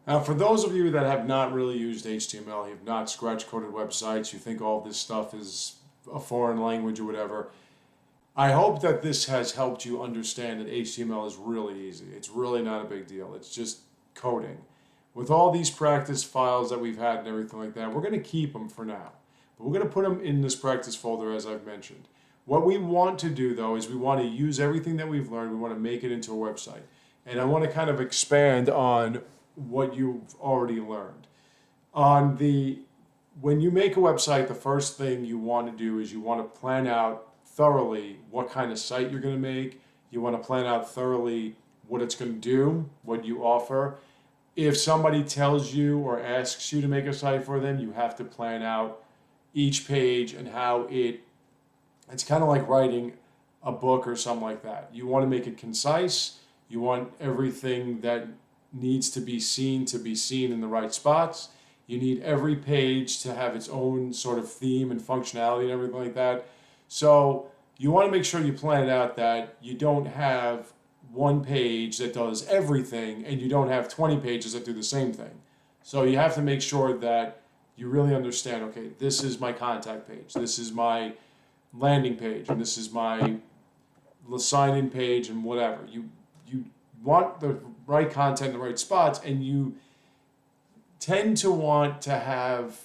Now, for those of you that have not really used HTML, you have not scratch-coded websites, you think all this stuff is a foreign language or whatever, I hope that this has helped you understand that HTML is really easy. It's really not a big deal. It's just coding. With all these practice files that we've had and everything like that, we're going to keep them for now. But we're going to put them in this practice folder, as I've mentioned. What we want to do, though, is we want to use everything that we've learned. We want to make it into a website. And I want to kind of expand on what you've already learned. When you make a website, the first thing you want to do is you want to plan out thoroughly what kind of site you're going to make. You want to plan out thoroughly what it's going to do, what you offer. If somebody tells you or asks you to make a site for them, you have to plan out each page and how it's kind of like writing a book or something like that. You want to make it concise. You want everything that needs to be seen in the right spots. You need every page to have its own sort of theme and functionality and everything like that. So you want to make sure you plan it out that you don't have one page that does everything and you don't have 20 pages that do the same thing. So you have to make sure that you really understand, okay, this is my contact page, this is my landing page, and this is my sign-in page and whatever. You want the right content in the right spots, and you tend to want to have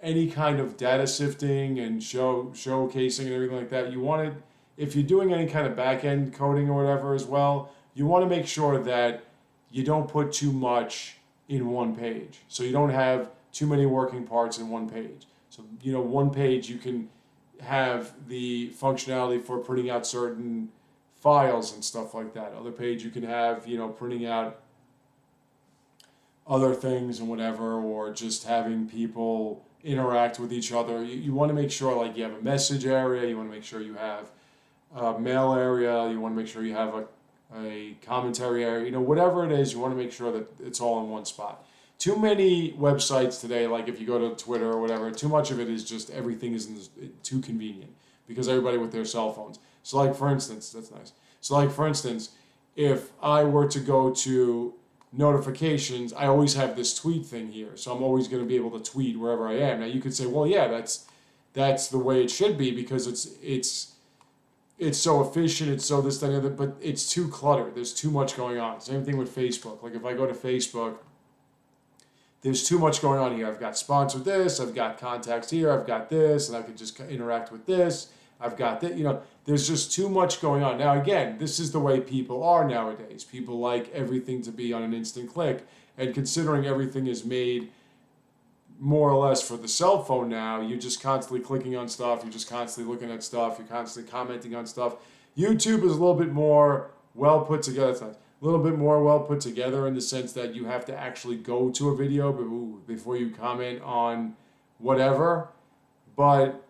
any kind of data sifting and showcasing and everything like that. You want it, if you're doing any kind of back-end coding or whatever as well, you want to make sure that you don't put too much in one page. So you don't have too many working parts in one page. So, one page you can have the functionality for printing out certain files and stuff like that. Other page you can have, printing out other things and whatever, or just having people interact with each other. You want to make sure, like, you have a message area, you want to make sure you have a mail area, you want to make sure you have a commentary area, whatever it is, you want to make sure that it's all in one spot. Too many websites today, like if you go to Twitter or whatever, too much of it is just everything is too convenient because everybody with their cell phones. So like for instance, that's nice. So like for instance, if I were to go to notifications, I always have this tweet thing here. So I'm always going to be able to tweet wherever I am. Now you could say, well, yeah, that's the way it should be because it's so efficient, it's so this, that, and the other, but it's too cluttered. There's too much going on. Same thing with Facebook. Like if I go to Facebook, there's too much going on here. I've got sponsored this, I've got contacts here, I've got this, and I can just interact with this. I've got that, there's just too much going on. Now, again, this is the way people are nowadays. People like everything to be on an instant click, and considering everything is made more or less for the cell phone now, you're just constantly clicking on stuff, you're just constantly looking at stuff, you're constantly commenting on stuff. YouTube is a little bit more well put together. It's not, a little bit more well put together in the sense that you have to actually go to a video before you comment on whatever. But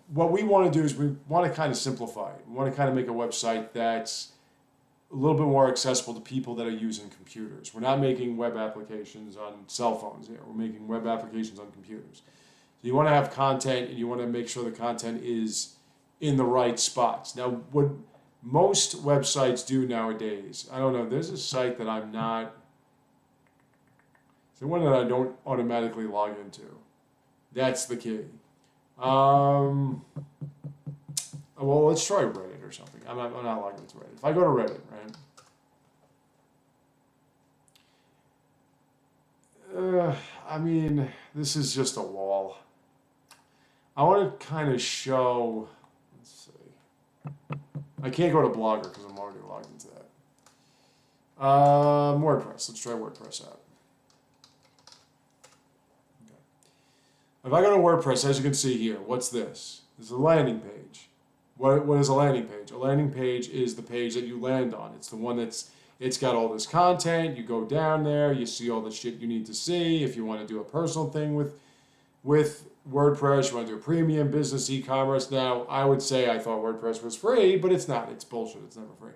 what we want to do is we want to kind of simplify it. We want to kind of make a website that's a little bit more accessible to people that are using computers. We're not making web applications on cell phones here. We're making web applications on computers. So you want to have content, and you want to make sure the content is in the right spots. Now, what most websites do nowadays, I don't know, there's a site that I'm not, it's the one that I don't automatically log into. That's the key. Well, let's try Reddit or something. I'm not logging into Reddit. If I go to Reddit, right? This is just a wall. I want to kind of show, let's see. I can't go to Blogger because I'm already logged into that. WordPress. Let's try WordPress out. Okay. If I go to WordPress, as you can see here, what's this? This is a landing page. What is a landing page? A landing page is the page that you land on. It's the one it's got all this content. You go down there, you see all the shit you need to see. If you want to do a personal thing with WordPress, you want to do a premium business e-commerce. Now, I would say I thought WordPress was free, but it's not. It's bullshit. It's never free.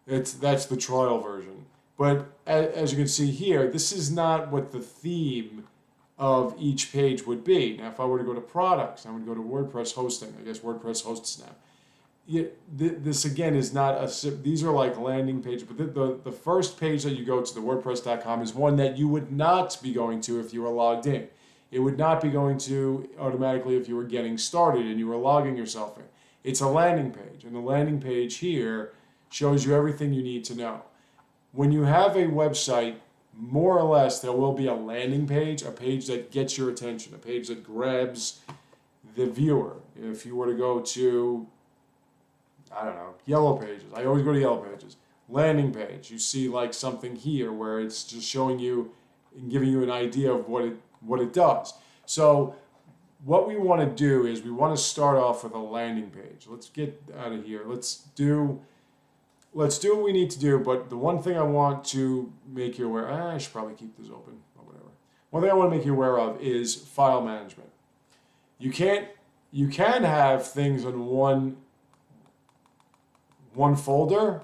That's the trial version. But as you can see here, this is not what the theme of each page would be. Now, if I were to go to products, I would go to WordPress hosting. I guess WordPress hosts now. this again is not these are like landing pages, but the first page that you go to, the WordPress.com, is one that you would not be going to if you were logged in. It would not be going to automatically if you were getting started and you were logging yourself in. It's a landing page, and the landing page here shows you everything you need to know. When you have a website, more or less, there will be a landing page, a page that gets your attention, a page that grabs the viewer. If you were to go to, I don't know, Yellow Pages. I always go to Yellow Pages. Landing page. You see like something here where it's just showing you and giving you an idea of what it does. So what we want to do is we want to start off with a landing page. Let's get out of here. Let's do what we need to do, but the one thing I want to make you aware, I should probably keep this open or whatever. One thing I want to make you aware of is file management. You can have things in one folder.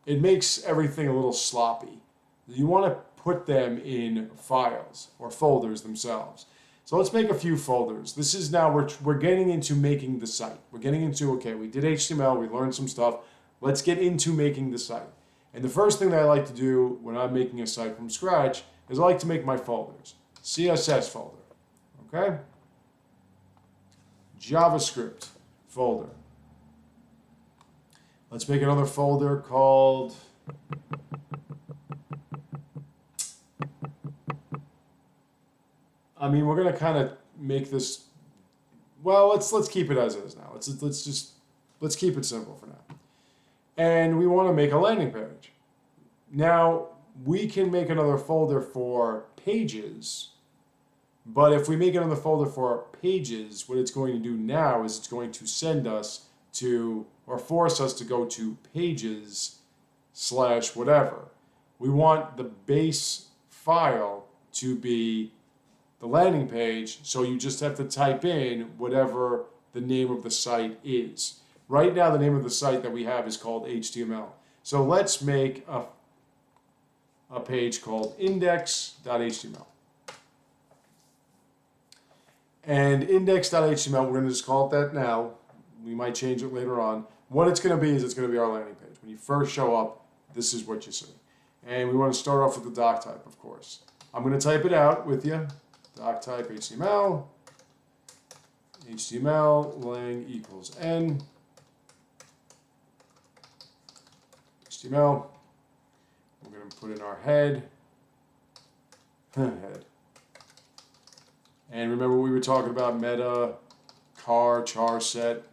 It makes everything a little sloppy. You want to put them in files or folders themselves. So let's make a few folders. This is now, we're getting into making the site. We're getting into, okay, we did HTML, we learned some stuff. Let's get into making the site. And the first thing that I like to do when I'm making a site from scratch is I like to make my folders. CSS folder, okay? JavaScript folder. Let's make another folder called we're gonna kind of make this. Well, let's keep it as is now. Let's keep it simple for now. And we want to make a landing page. Now we can make another folder for pages, but if we make another folder for pages, what it's going to do now is it's going to send us to, or force us to go to pages / whatever. We want the base file to be the landing page, so you just have to type in whatever the name of the site is. Right now, the name of the site that we have is called HTML. So let's make a page called index.html. And index.html, we're going to just call it that now. We might change it later on. What it's going to be is it's going to be our landing page. When you first show up, this is what you see. And we want to start off with the doc type, of course. I'm going to type it out with you. Doc type HTML. HTML lang equals n. HTML. We're going to put in our head. Head. And remember we were talking about meta, char set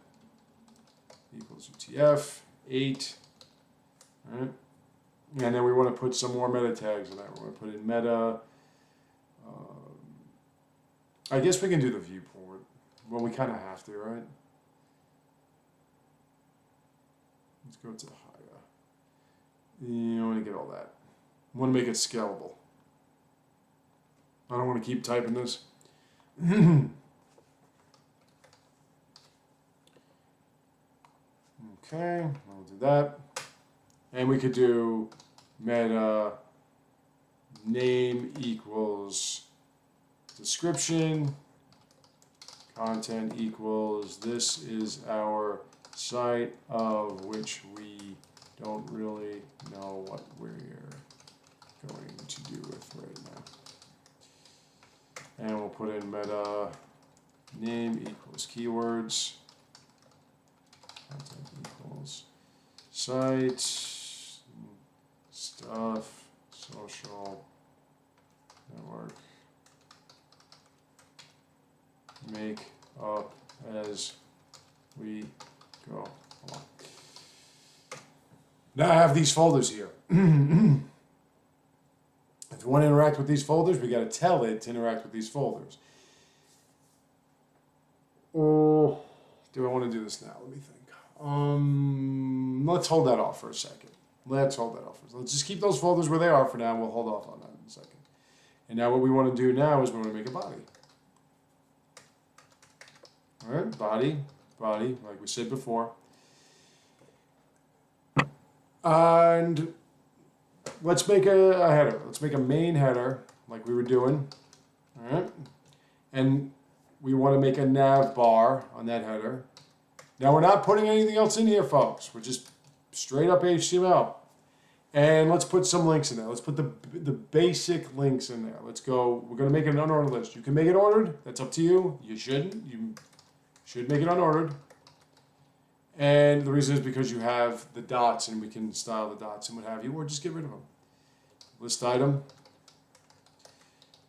equals UTF 8. All right. And then we want to put some more meta tags in that. We're going to put in meta. I guess we can do the viewport. Well, we kind of have to, right? Let's go to higher. You don't want to get all that. I want to make it scalable. I don't want to keep typing this. Okay, I'll do that. And we could do meta name equals description, content equals this is our site of which we don't really know what we're going to do with right now. And we'll put in meta name equals keywords, content equals site, stuff, social, network, make up as we go along. Now I have these folders here. If you want to interact with these folders, we got to tell it to interact with these folders. Or do I want to do this now? Let me think. Let's hold that off for a second. Let's just keep those folders where they are for now. We'll hold off on that in a second. And now what we want to do now is we want to make a body. All right, body, like we said before. And let's make a header. Let's make a main header like we were doing. All right. And we want to make a nav bar on that header. Now we're not putting anything else in here, folks. We're just straight up HTML. And let's put some links in there. Let's put the basic links in there. Let's go. We're going to make an unordered list. You can make it ordered. That's up to you. You shouldn't. You should make it unordered. And the reason is because you have the dots and we can style the dots and what have you, or just get rid of them. List item.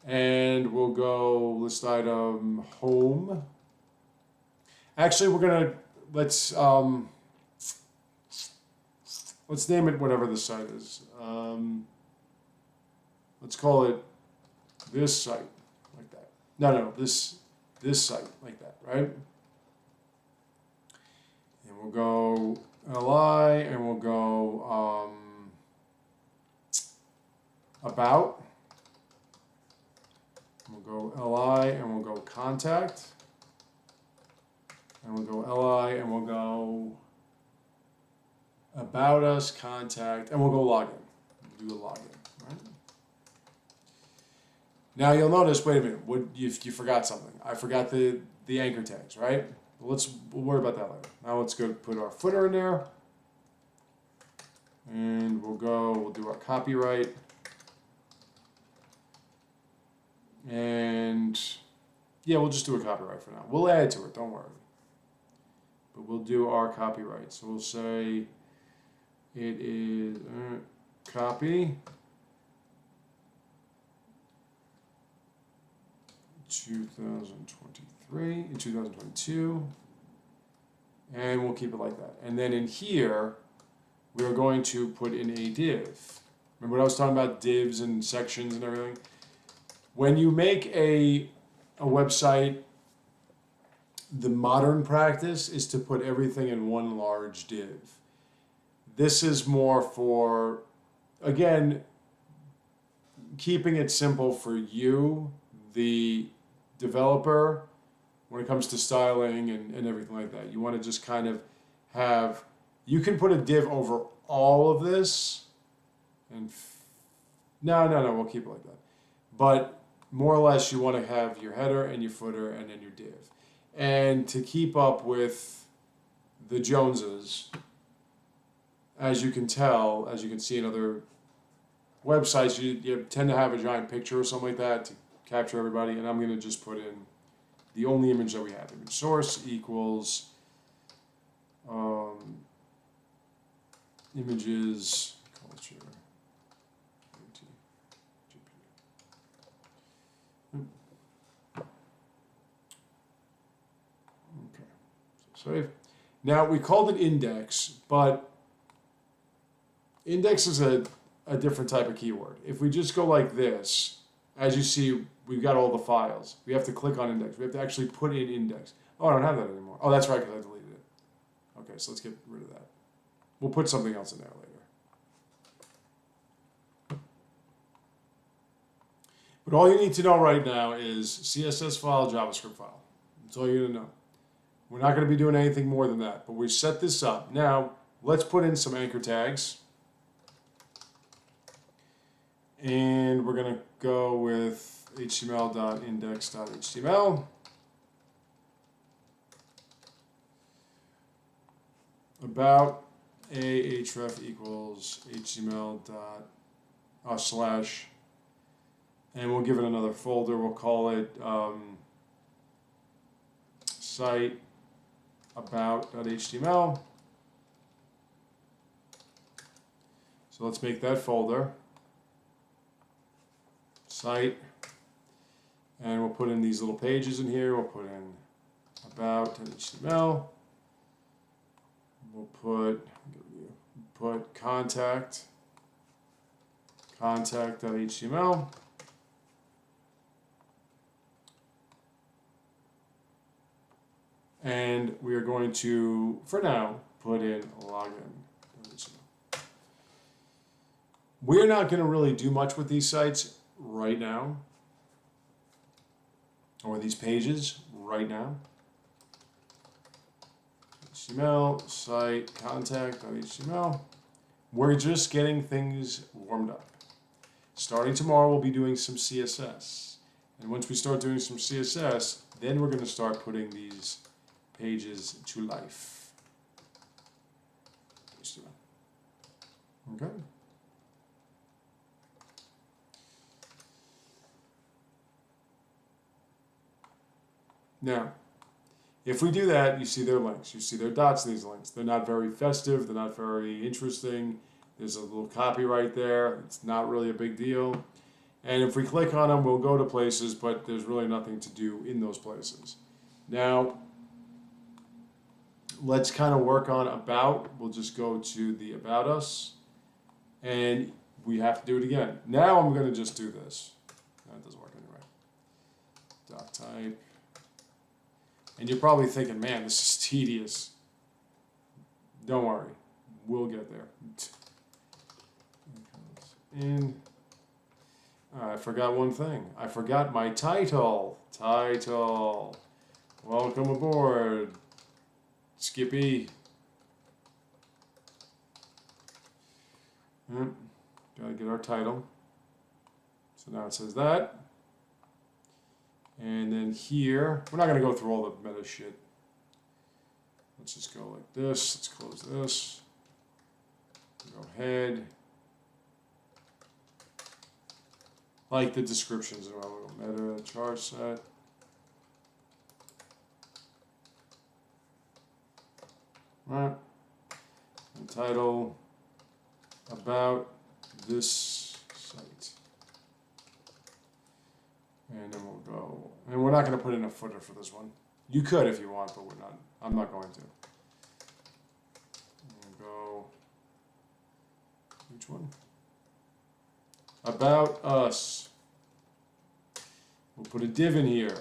And we'll go list item home. Actually, we're going to, let's name it whatever the site is. Let's call it this site, like that. No, this site, like that, right? And we'll go li, and we'll go about. We'll go li, and we'll go contact. And we'll go li, and we'll go about us, contact, and we'll go login. We'll do a login, right? Now you'll notice, wait a minute, you forgot something. I forgot the anchor tags, right? We'll worry about that later. Now let's go put our footer in there. And we'll do our copyright. And yeah, we'll just do a copyright for now. We'll add to it, don't worry. But we'll do our copyright. So we'll say it is copy 2023 and 2022, and we'll keep it like that. And then in here, we're going to put in a div. Remember what I was talking about, divs and sections and everything? When you make a website, the modern practice is to put everything in one large div. This is more for, again, keeping it simple for you, the developer, when it comes to styling and everything like that. You want to just kind of have, you can put a div over all of this, and no, we'll keep it like that. But more or less, you want to have your header and your footer and then your div. And to keep up with the Joneses, as you can tell, as you can see in other websites, you tend to have a giant picture or something like that to capture everybody, and I'm going to just put in the only image that we have. Image source equals images culture. Okay, so save. Now we called it index, but index is a different type of keyword. If we just go like this, as you see, we've got all the files. We have to click on index. We have to actually put in index. Oh, I don't have that anymore. Oh, that's right, because I deleted it. Okay, so let's get rid of that. We'll put something else in there later. But all you need to know right now is CSS file, JavaScript file. That's all you're going to know. We're not going to be doing anything more than that, but we set this up. Now, let's put in some anchor tags. And we're going to go with html.index.html. About ahref equals html dot slash, and we'll give it another folder. We'll call it site about.html. So let's make that folder. Site, and we'll put in these little pages in here. We'll put in about.html. We'll put contact.html. And we are going to, for now, put in login. We're not going to really do much with these sites right now, or these pages right now. HTML, site, contact.html. We're just getting things warmed up. Starting tomorrow, we'll be doing some CSS. And once we start doing some CSS, then we're going to start putting these pages to life. Okay. Now, if we do that, you see their links. You see their dots in these links. They're not very festive. They're not very interesting. There's a little copyright there. It's not really a big deal. And if we click on them, we'll go to places, but there's really nothing to do in those places. Now, let's kind of work on about. We'll just go to the About Us. And we have to do it again. Now I'm going to just do this. That doesn't work anyway. Doc type. And you're probably thinking, man, this is tedious. Don't worry. We'll get there. I forgot one thing. I forgot my title. Title. Welcome aboard, Skippy. Gotta get our title. So now it says that. And then here, we're not going to go through all the meta shit. Let's just go like this. Let's close this. Go ahead. Like the descriptions. We'll go meta, char set. Right. And title about this site. And then we'll go, and we're not going to put in a footer for this one. You could if you want, but we're not. I'm not going to. We'll go, which one? About us. We'll put a div in here.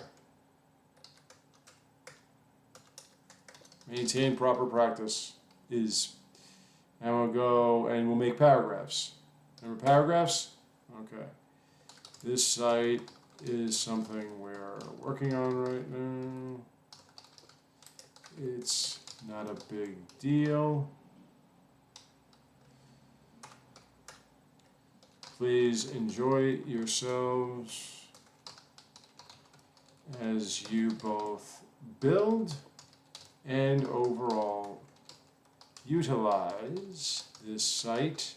Maintain proper practice is, and we'll go, and we'll make paragraphs. Remember paragraphs? Okay. This site is something we're working on right now. It's not a big deal. Please enjoy yourselves as you both build and overall utilize this site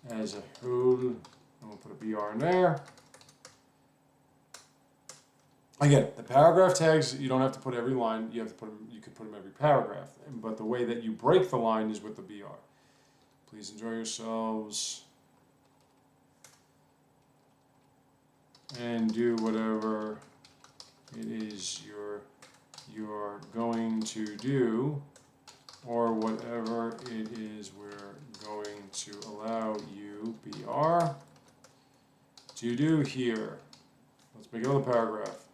as a whole. And we'll put a BR in there. Again, the paragraph tags, you don't have to put every line. You have to put them, you can put them every paragraph. But the way that you break the line is with the BR. Please enjoy yourselves and do whatever it is you're going to do, or whatever it is we're going to allow you, BR, to do here. Let's make another paragraph.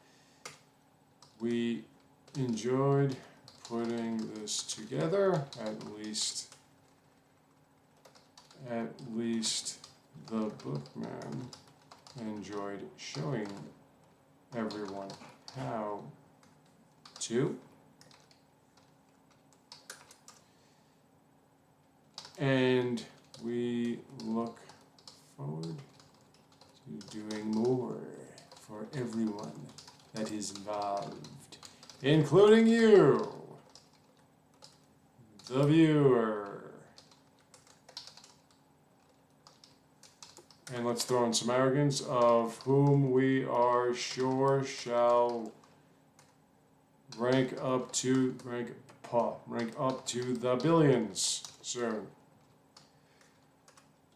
We enjoyed putting this together, at least the bookman enjoyed showing everyone how to. And we look forward to doing more for everyone that is involved, including you, the viewer. And let's throw in some arrogance, of whom we are sure shall rank up to the billions soon.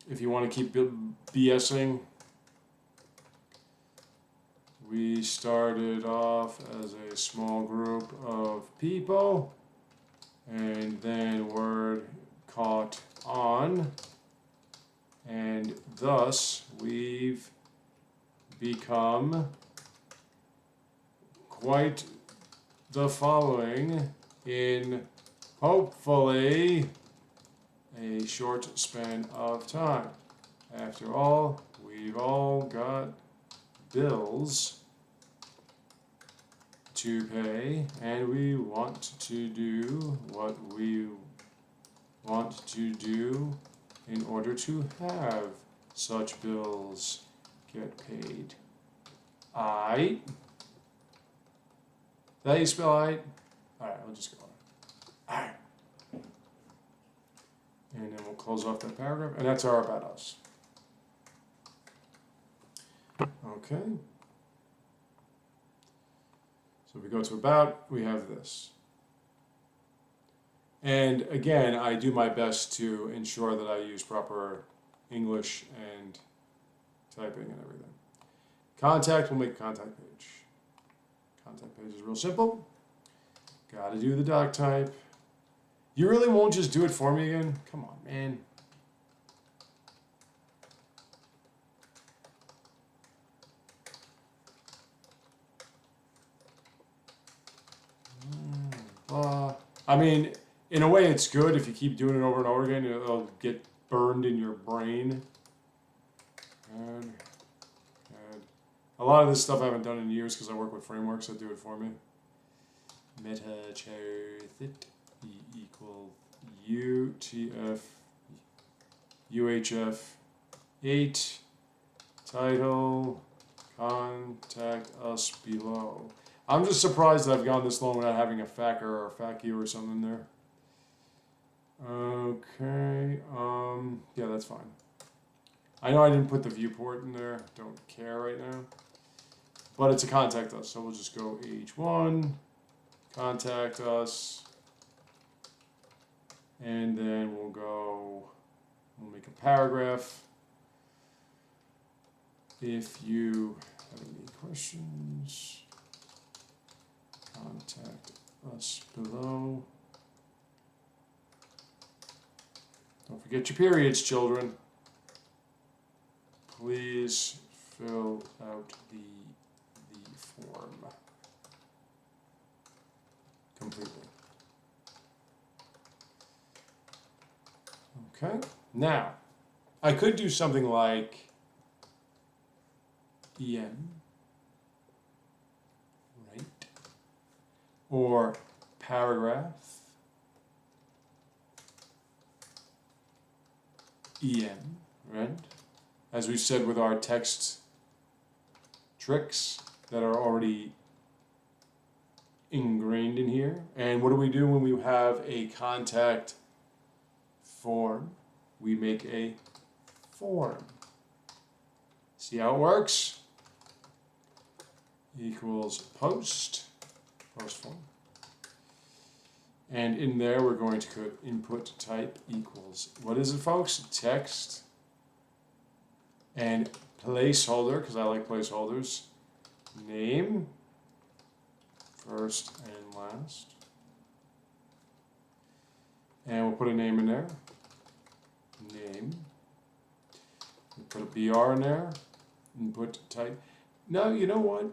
If you want to keep BSing, we started off as a small group of people, and then word caught on, and thus we've become quite the following in hopefully a short span of time. After all, we've all got bills to pay, and we want to do what we want to do in order to have such bills get paid. Aight? That you spell aight? Alright, I'll just go on. Alright. And then we'll close off that paragraph, and that's our about us. Okay. So if we go to about, we have this. And again, I do my best to ensure that I use proper English and typing and everything. Contact, we'll make a contact page. Contact page is real simple. Gotta do the doc type. You really won't just do it for me again? Come on, man. I mean, in a way it's good if you keep doing it over and over again, it'll get burned in your brain. And a lot of this stuff I haven't done in years because I work with frameworks that do it for me. Meta charthit equal UTF UHF 8 title contact us below. I'm just surprised that I've gone this long without having a FAQ or a FAQ or something there. Okay, yeah, that's fine. I know I didn't put the viewport in there, don't care right now. But it's a contact us, so we'll just go H1, contact us, and then we'll make a paragraph. If you have any questions, contact us below. Don't forget your periods, children. Please fill out the form completely. Okay, now I could do something like EM, right? Or paragraph, EM, right? As we said with our text tricks that are already ingrained in here. And what do we do when we have a contact form? We make a form. See how it works? Equals post form. And in there we're going to put input type equals, what is it, folks? Text and placeholder, because I like placeholders. Name, first and last. And we'll put a name in there. Name. We'll put a BR in there. Input type. No, you know what?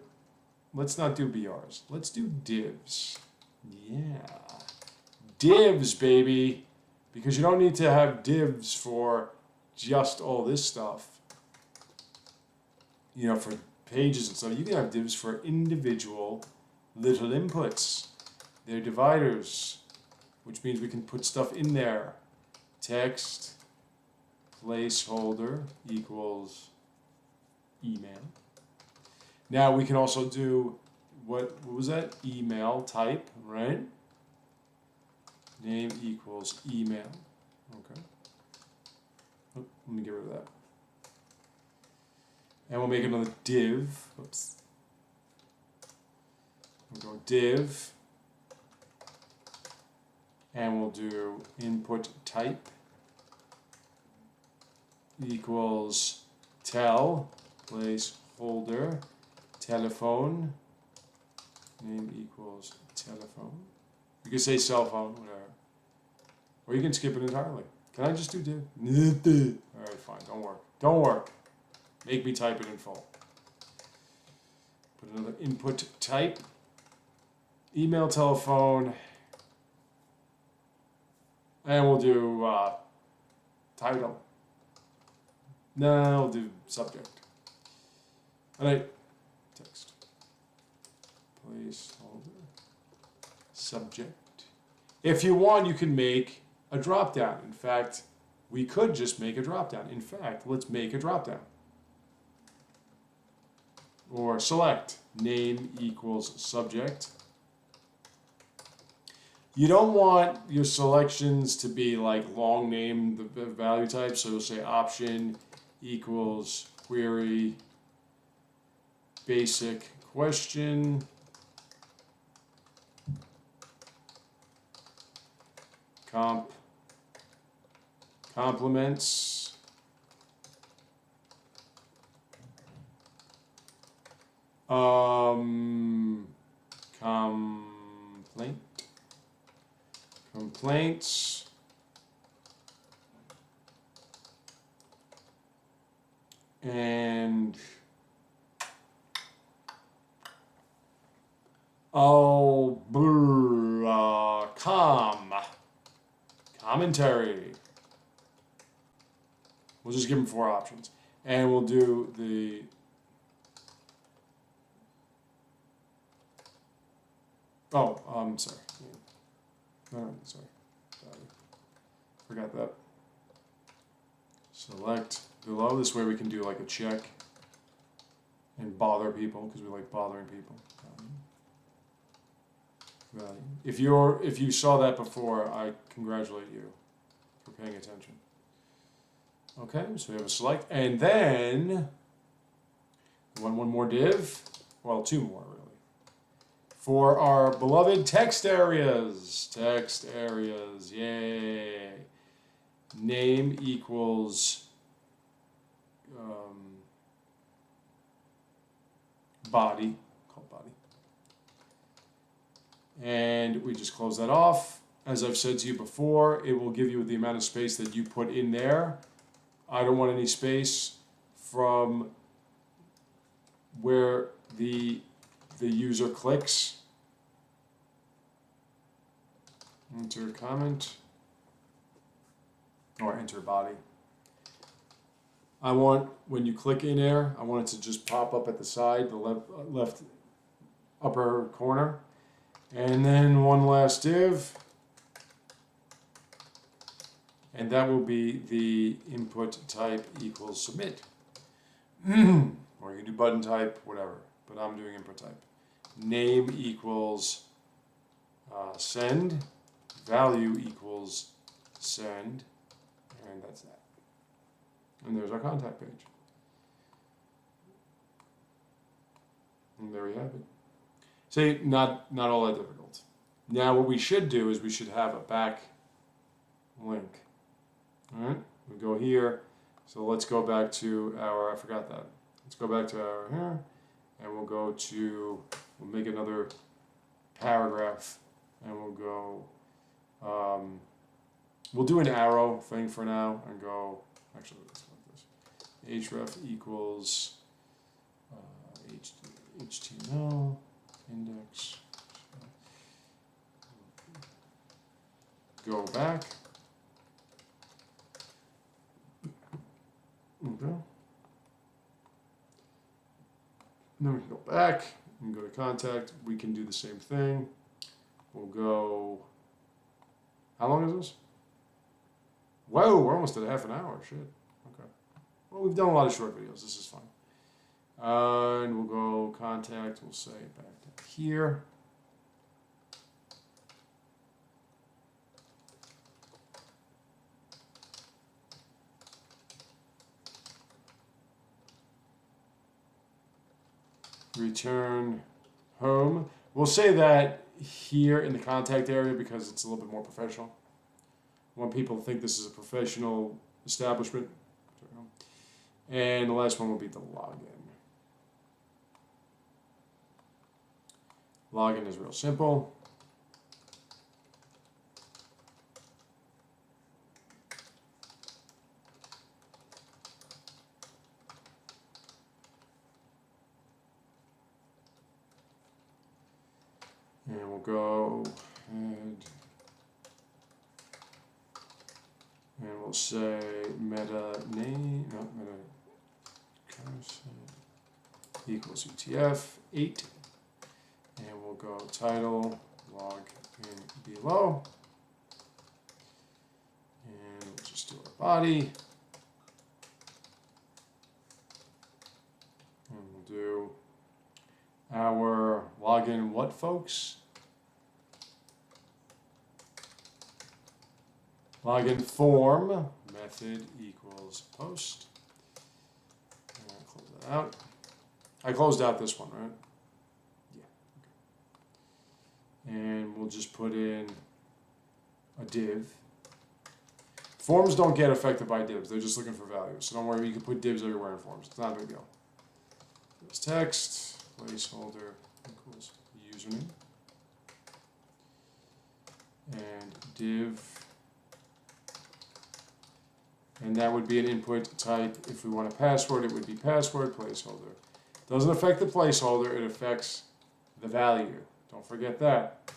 Let's not do BRs. Let's do divs. Yeah. Divs, baby. Because you don't need to have divs for just all this stuff. You know, for pages and stuff. You can have divs for individual little inputs. They're dividers, which means we can put stuff in there. Text, placeholder equals email. Now we can also do, what was that? Email type, right? Name equals email. Okay. Oh, let me get rid of that. And we'll make another div. Oops. We'll go div. And we'll do input type equals tel, placeholder, telephone, name equals telephone. You can say cell phone, whatever. Or you can skip it entirely. Can I just do div? Alright, fine, don't work. Don't work. Make me type it in full. Put another input type. Email, telephone. And we'll do title. No, we'll do subject. Alright, text. Placeholder. Subject. If you want, you can make a drop down. In fact, we could just make a drop down. In fact, let's make a drop down. Or select name equals subject. You don't want your selections to be like long name the value type. So you'll say option equals query basic question complements complaints and commentary. We'll just give them 4 options, and we'll do the sorry. No, sorry. Forgot that. Select below. This way we can do like a check and bother people because we like bothering people. If you saw that before, I congratulate you for paying attention. Okay, so we have a select, and then one more div. Well, 2 more really. For our beloved text areas. Text areas, yay. Name equals body, called body. And we just close that off. As I've said to you before, it will give you the amount of space that you put in there. I don't want any space from where the user clicks. Enter comment or enter body. I want, when you click in there, I want it to just pop up at the side, the left upper corner. And then one last div. And that will be the input type equals submit. Or you can do button type, whatever. But I'm doing input type. Name equals send. Value equals send. And that's that. And there's our contact page. And there we have it. See, not all that difficult. Now what we should do is we should have a back link. All right, we go here. So let's go back to our, I forgot that. Let's go back to our here, and we'll go to, we'll make another paragraph, and we'll go, we'll do an arrow thing for now, and go, actually, let's like this. href equals HTML index. Go back. Okay. Then we can go back. We can go to contact. We can do the same thing. We'll go. How long is this? Whoa, we're almost at half an hour. Shit. Okay. Well, we've done a lot of short videos. This is fun. And we'll go contact. We'll say back down here. Return home. We'll say that here in the contact area because it's a little bit more professional. I want people to think this is a professional establishment. And the last one will be the login. Login is real simple. And we'll go and we'll say meta name, no, meta equals UTF 8. And we'll go title, log in below. And we'll just do our body. And we'll do our login what, folks? Login form method equals post. And I'll close that out. I closed out this one, right? Yeah. And we'll just put in a div. Forms don't get affected by divs. They're just looking for values. So don't worry, you can put divs everywhere in forms. It's not a big deal. There's text, placeholder equals username. And div. And that would be an input type. If we want a password, it would be password placeholder. Doesn't affect the placeholder, it affects the value. Don't forget that.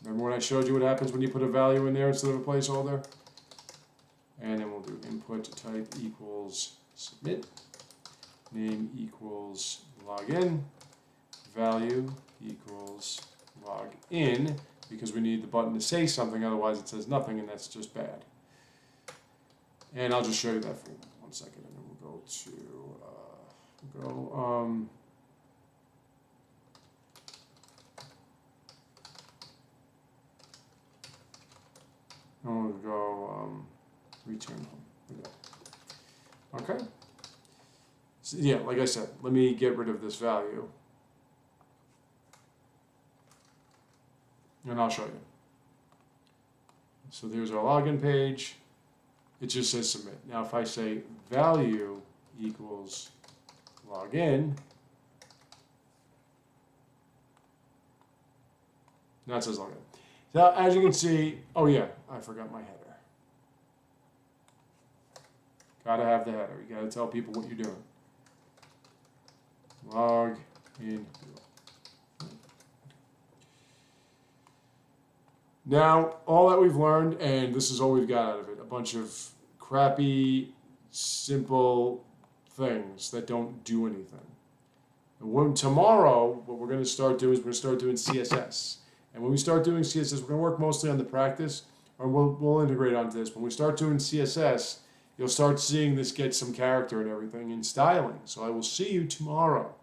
Remember when I showed you what happens when you put a value in there instead of a placeholder? And then we'll do input type equals submit, name equals login, value equals login, because we need the button to say something, otherwise it says nothing, and that's just bad. And I'll just show you that for 1 second, and then we'll go to, and we'll go return home. Okay. So, yeah, like I said, let me get rid of this value. And I'll show you. So there's our login page. It just says submit. Now if I say value equals login, now it says login. So as you can see, oh yeah, I forgot my header. Gotta have the header. You gotta tell people what you're doing. Log in. Now, all that we've learned, and this is all we've got out of it, a bunch of crappy, simple things that don't do anything. And tomorrow, what we're going to start doing is we're going to start doing CSS. And when we start doing CSS, we're going to work mostly on the practice, or we'll integrate onto this. When we start doing CSS, you'll start seeing this get some character and everything in styling. So I will see you tomorrow.